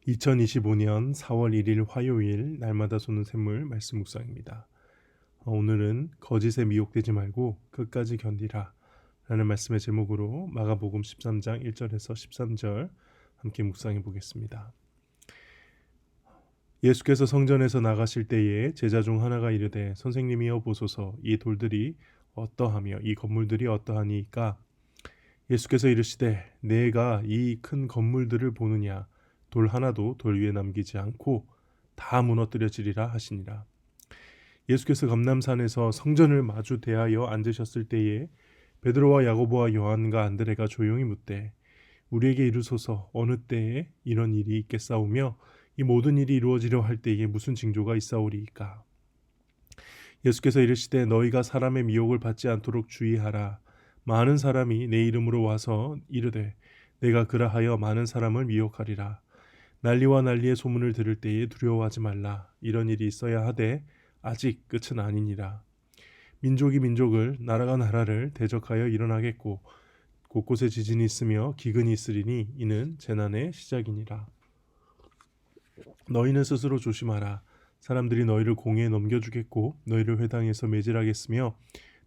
2025년 4월 1일 화요일 날마다 솟는 샘물 말씀 묵상입니다. 오늘은 거짓에 미혹되지 말고 끝까지 견디라 라는 말씀의 제목으로 마가복음 13장 1절에서 13절 함께 묵상해 보겠습니다. 예수께서 성전에서 나가실 때에 제자 중 하나가 이르되 선생님이여 보소서 이 돌들이 어떠하며 이 건물들이 어떠하니까 예수께서 이르시되 내가 이 큰 건물들을 보느냐 돌 하나도 돌 위에 남기지 않고 다 무너뜨려지리라 하시니라. 예수께서 감람산에서 성전을 마주 대하여 앉으셨을 때에 베드로와 야고보와 요한과 안드레가 조용히 묻되 우리에게 이르소서 어느 때에 이런 일이 있겠사오며 이 모든 일이 이루어지려 할 때에 무슨 징조가 있사오리이까. 예수께서 이르시되 너희가 사람의 미혹을 받지 않도록 주의하라. 많은 사람이 내 이름으로 와서 이르되 내가 그라하여 많은 사람을 미혹하리라. 난리와 난리의 소문을 들을 때에 두려워하지 말라. 이런 일이 있어야 하되 아직 끝은 아니니라. 민족이 민족을 나라가 나라를 대적하여 일어나겠고 곳곳에 지진이 있으며 기근이 있으리니 이는 재난의 시작이니라. 너희는 스스로 조심하라. 사람들이 너희를 공회에 넘겨주겠고 너희를 회당에서 매질하겠으며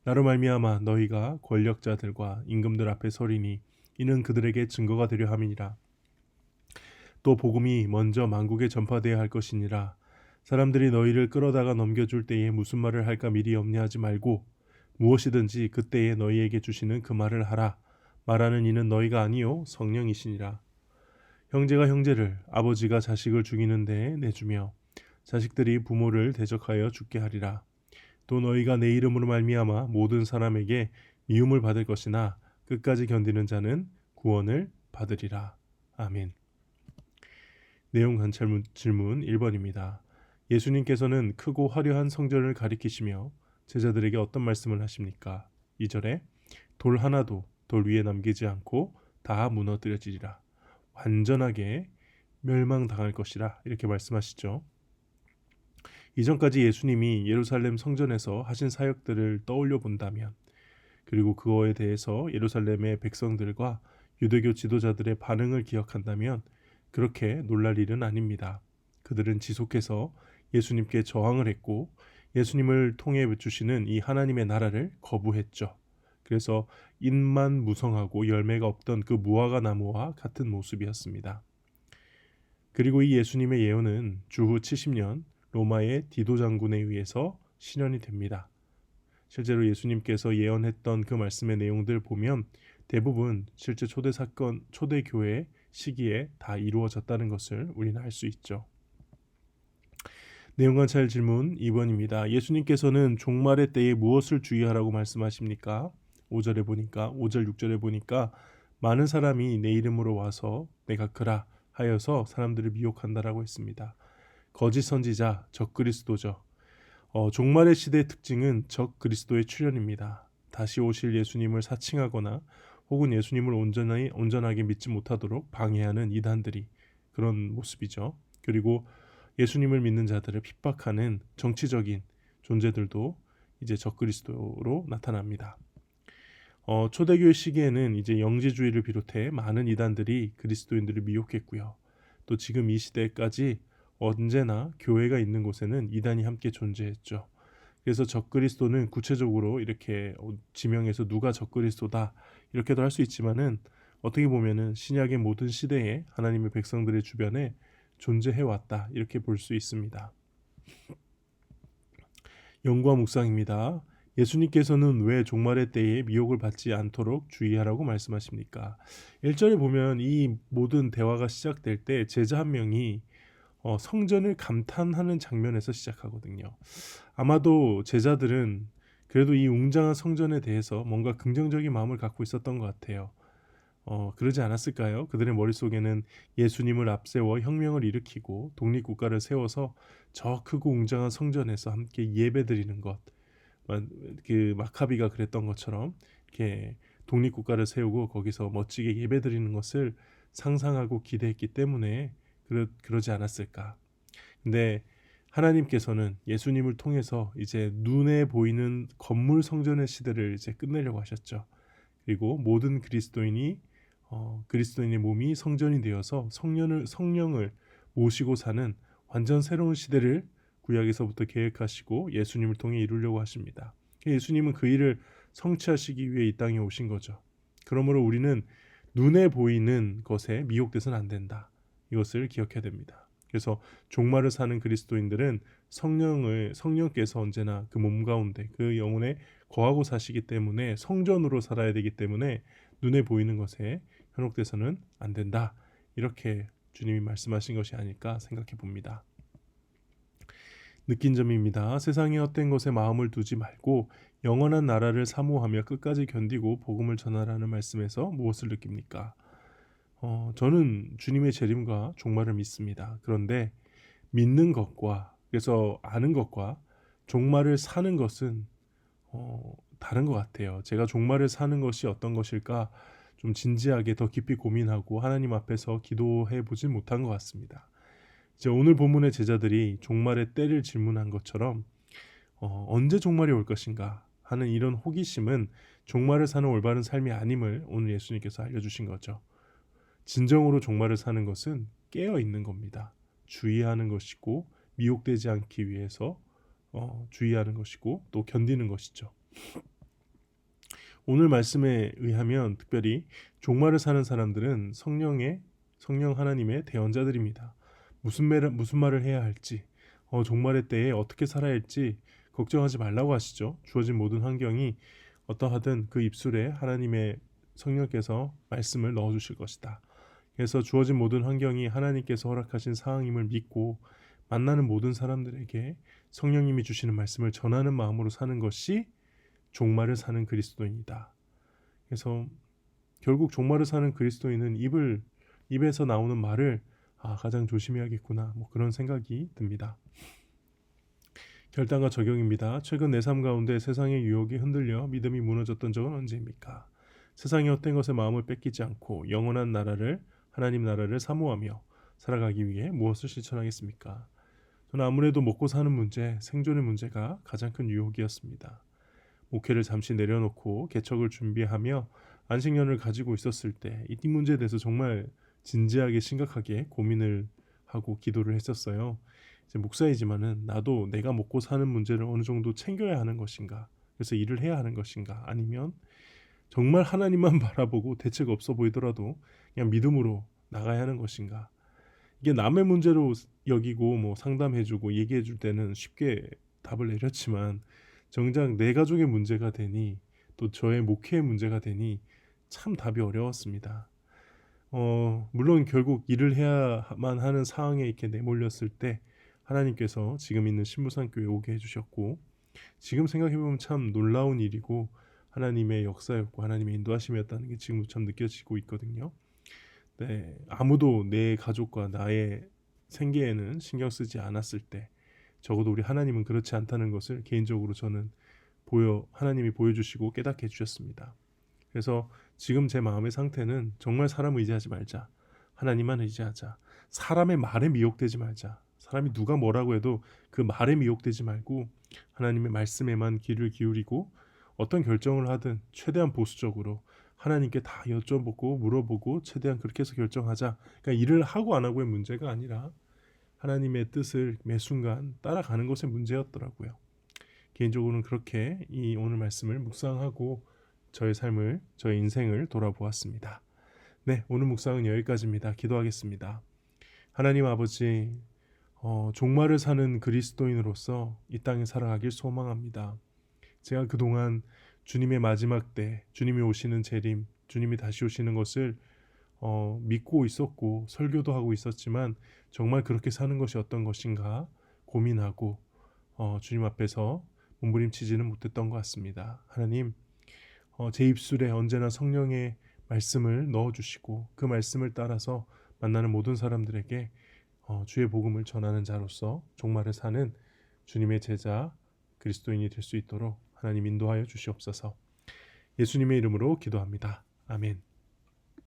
나로 말미암아 너희가 권력자들과 임금들 앞에 서리니 이는 그들에게 증거가 되려 함이니라. 또 복음이 먼저 만국에 전파되어야 할 것이니라. 사람들이 너희를 끌어다가 넘겨줄 때에 무슨 말을 할까 미리 염려하지 말고 무엇이든지 그때에 너희에게 주시는 그 말을 하라. 말하는 이는 너희가 아니요 성령이시니라. 형제가 형제를 아버지가 자식을 죽이는 데에 내주며 자식들이 부모를 대적하여 죽게 하리라. 또 너희가 내 이름으로 말미암아 모든 사람에게 미움을 받을 것이나 끝까지 견디는 자는 구원을 받으리라. 아멘. 내용 관찰 질문 1번입니다. 예수님께서는 크고 화려한 성전을 가리키시며 제자들에게 어떤 말씀을 하십니까? 2절에 돌 하나도 돌 위에 남기지 않고 다 무너뜨려지리라. 완전하게 멸망당할 것이라 이렇게 말씀하시죠. 이전까지 예수님이 예루살렘 성전에서 하신 사역들을 떠올려 본다면 그리고 그거에 대해서 예루살렘의 백성들과 유대교 지도자들의 반응을 기억한다면 그렇게 놀랄 일은 아닙니다. 그들은 지속해서 예수님께 저항을 했고 예수님을 통해 주시는 이 하나님의 나라를 거부했죠. 그래서 잎만 무성하고 열매가 없던 그 무화과 나무와 같은 모습이었습니다. 그리고 이 예수님의 예언은 주후 70년 로마의 디도 장군에 의해서 실현이 됩니다. 실제로 예수님께서 예언했던 그 말씀의 내용들 보면 대부분 실제 초대 교회 시기에 다 이루어졌다는 것을 우리는 알 수 있죠. 내용 관찰 질문 2번입니다. 예수님께서는 종말의 때에 무엇을 주의하라고 말씀하십니까? 5절 6절에 보니까 많은 사람이 내 이름으로 와서 내가 그라 하여서 사람들을 미혹한다라고 했습니다. 거짓 선지자, 적그리스도죠. 종말의 시대의 특징은 적그리스도의 출현입니다. 다시 오실 예수님을 사칭하거나 혹은 예수님을 온전하게 믿지 못하도록 방해하는 이단들이 그런 모습이죠. 그리고 예수님을 믿는 자들을 핍박하는 정치적인 존재들도 이제 적그리스도로 나타납니다. 초대교회 시기에는 이제 영지주의를 비롯해 많은 이단들이 그리스도인들을 미혹했고요. 또 지금 이 시대까지 언제나 교회가 있는 곳에는 이단이 함께 존재했죠. 그래서 적그리스도는 구체적으로 이렇게 지명해서 누가 적그리스도다 이렇게도 할 수 있지만은 어떻게 보면은 신약의 모든 시대에 하나님의 백성들의 주변에 존재해 왔다 이렇게 볼 수 있습니다. 연구와 묵상입니다. 예수님께서는 왜 종말의 때에 미혹을 받지 않도록 주의하라고 말씀하십니까? 1절에 보면 이 모든 대화가 시작될 때 제자 한 명이 성전을 감탄하는 장면에서 시작하거든요. 아마도 제자들은 그래도 이 웅장한 성전에 대해서 뭔가 긍정적인 마음을 갖고 있었던 것 같아요. 그러지 않았을까요? 그들의 머릿속에는 예수님을 앞세워 혁명을 일으키고 독립국가를 세워서 저 크고 웅장한 성전에서 함께 예배드리는 것, 그 마카비가 그랬던 것처럼 이렇게 독립국가를 세우고 거기서 멋지게 예배드리는 것을 상상하고 기대했기 때문에 그러지 않았을까. 근데 하나님께서는 예수님을 통해서 이제 눈에 보이는 건물 성전의 시대를 이제 끝내려고 하셨죠. 그리고 모든 그리스도인의 몸이 성전이 되어서 성령을 모시고 사는 완전 새로운 시대를 구약에서부터 계획하시고 예수님을 통해 이루려고 하십니다. 예수님은 그 일을 성취하시기 위해 이 땅에 오신 거죠. 그러므로 우리는 눈에 보이는 것에 미혹돼서는 안 된다. 이것을 기억해야 됩니다. 그래서 종말을 사는 그리스도인들은 성령께서 언제나 그 몸 가운데 그 영혼에 거하고 사시기 때문에 성전으로 살아야 되기 때문에 눈에 보이는 것에 현혹돼서는 안 된다. 이렇게 주님이 말씀하신 것이 아닐까 생각해 봅니다. 느낀 점입니다. 세상의 헛된 것에 마음을 두지 말고 영원한 나라를 사모하며 끝까지 견디고 복음을 전하라는 말씀에서 무엇을 느낍니까? 저는 주님의 재림과 종말을 믿습니다. 그런데 믿는 것과 그래서 아는 것과 종말을 사는 것은 다른 것 같아요. 제가 종말을 사는 것이 어떤 것일까 좀 진지하게 더 깊이 고민하고 하나님 앞에서 기도해 보진 못한 것 같습니다. 이제 오늘 본문의 제자들이 종말의 때를 질문한 것처럼 언제 종말이 올 것인가 하는 이런 호기심은 종말을 사는 올바른 삶이 아님을 오늘 예수님께서 알려주신 거죠. 진정으로 종말을 사는 것은 깨어 있는 겁니다. 주의하는 것이고 미혹되지 않기 위해서 주의하는 것이고 또 견디는 것이죠. 오늘 말씀에 의하면 특별히 종말을 사는 사람들은 성령 하나님의 대언자들입니다. 무슨 말을 해야 할지, 종말의 때에 어떻게 살아야 할지 걱정하지 말라고 하시죠. 주어진 모든 환경이 어떠하든 그 입술에 하나님의 성령께서 말씀을 넣어주실 것이다. 그래서 주어진 모든 환경이 하나님께서 허락하신 상황임을 믿고 만나는 모든 사람들에게 성령님이 주시는 말씀을 전하는 마음으로 사는 것이 종말을 사는 그리스도인이다. 그래서 결국 종말을 사는 그리스도인은 입에서 나오는 말을 가장 조심해야겠구나 그런 생각이 듭니다. 결단과 적용입니다. 최근 내 삶 가운데 세상의 유혹이 흔들려 믿음이 무너졌던 적은 언제입니까? 세상의 헛된 것에 마음을 뺏기지 않고 영원한 하나님 나라를 사모하며 살아가기 위해 무엇을 실천하겠습니까? 저는 아무래도 먹고 사는 문제, 생존의 문제가 가장 큰 유혹이었습니다. 목회를 잠시 내려놓고 개척을 준비하며 안식년을 가지고 있었을 때 이 문제에 대해서 정말 진지하게 심각하게 고민을 하고 기도를 했었어요. 이제 목사이지만은 나도 내가 먹고 사는 문제를 어느 정도 챙겨야 하는 것인가? 그래서 일을 해야 하는 것인가? 아니면 정말 하나님만 바라보고 대책 없어 보이더라도 그냥 믿음으로 나가야 하는 것인가? 이게 남의 문제로 여기고 상담해주고 얘기해줄 때는 쉽게 답을 내렸지만 정작 내 가족의 문제가 되니 또 저의 목회의 문제가 되니 참 답이 어려웠습니다. 물론 결국 일을 해야만 하는 상황에 이렇게 내몰렸을 때 하나님께서 지금 있는 신부산교회에 오게 해주셨고 지금 생각해보면 참 놀라운 일이고 하나님의 역사였고 하나님의 인도하심이었다는 게 지금도 참 느껴지고 있거든요. 네, 아무도 내 가족과 나의 생계에는 신경 쓰지 않았을 때 적어도 우리 하나님은 그렇지 않다는 것을 개인적으로 저는 하나님이 보여주시고 깨닫게 해주셨습니다. 그래서 지금 제 마음의 상태는 정말 사람 의지하지 말자. 하나님만 의지하자. 사람의 말에 미혹되지 말자. 사람이 누가 뭐라고 해도 그 말에 미혹되지 말고 하나님의 말씀에만 귀를 기울이고 어떤 결정을 하든 최대한 보수적으로 하나님께 다 여쭤보고 물어보고 최대한 그렇게 해서 결정하자. 그러니까 일을 하고 안 하고의 문제가 아니라 하나님의 뜻을 매 순간 따라가는 것의 문제였더라고요. 개인적으로는 그렇게 이 오늘 말씀을 묵상하고 저의 인생을 돌아보았습니다. 네, 오늘 묵상은 여기까지입니다. 기도하겠습니다. 하나님 아버지, 종말을 사는 그리스도인으로서 이 땅에 살아가길 소망합니다. 제가 그동안 주님의 마지막 때, 주님이 오시는 재림, 주님이 다시 오시는 것을 믿고 있었고 설교도 하고 있었지만 정말 그렇게 사는 것이 어떤 것인가 고민하고 주님 앞에서 몸부림치지는 못했던 것 같습니다. 하나님, 제 입술에 언제나 성령의 말씀을 넣어주시고 그 말씀을 따라서 만나는 모든 사람들에게 주의 복음을 전하는 자로서 종말을 사는 주님의 제자 그리스도인이 될 수 있도록 하나님 인도하여 주시옵소서. 예수님의 이름으로 기도합니다. 아멘.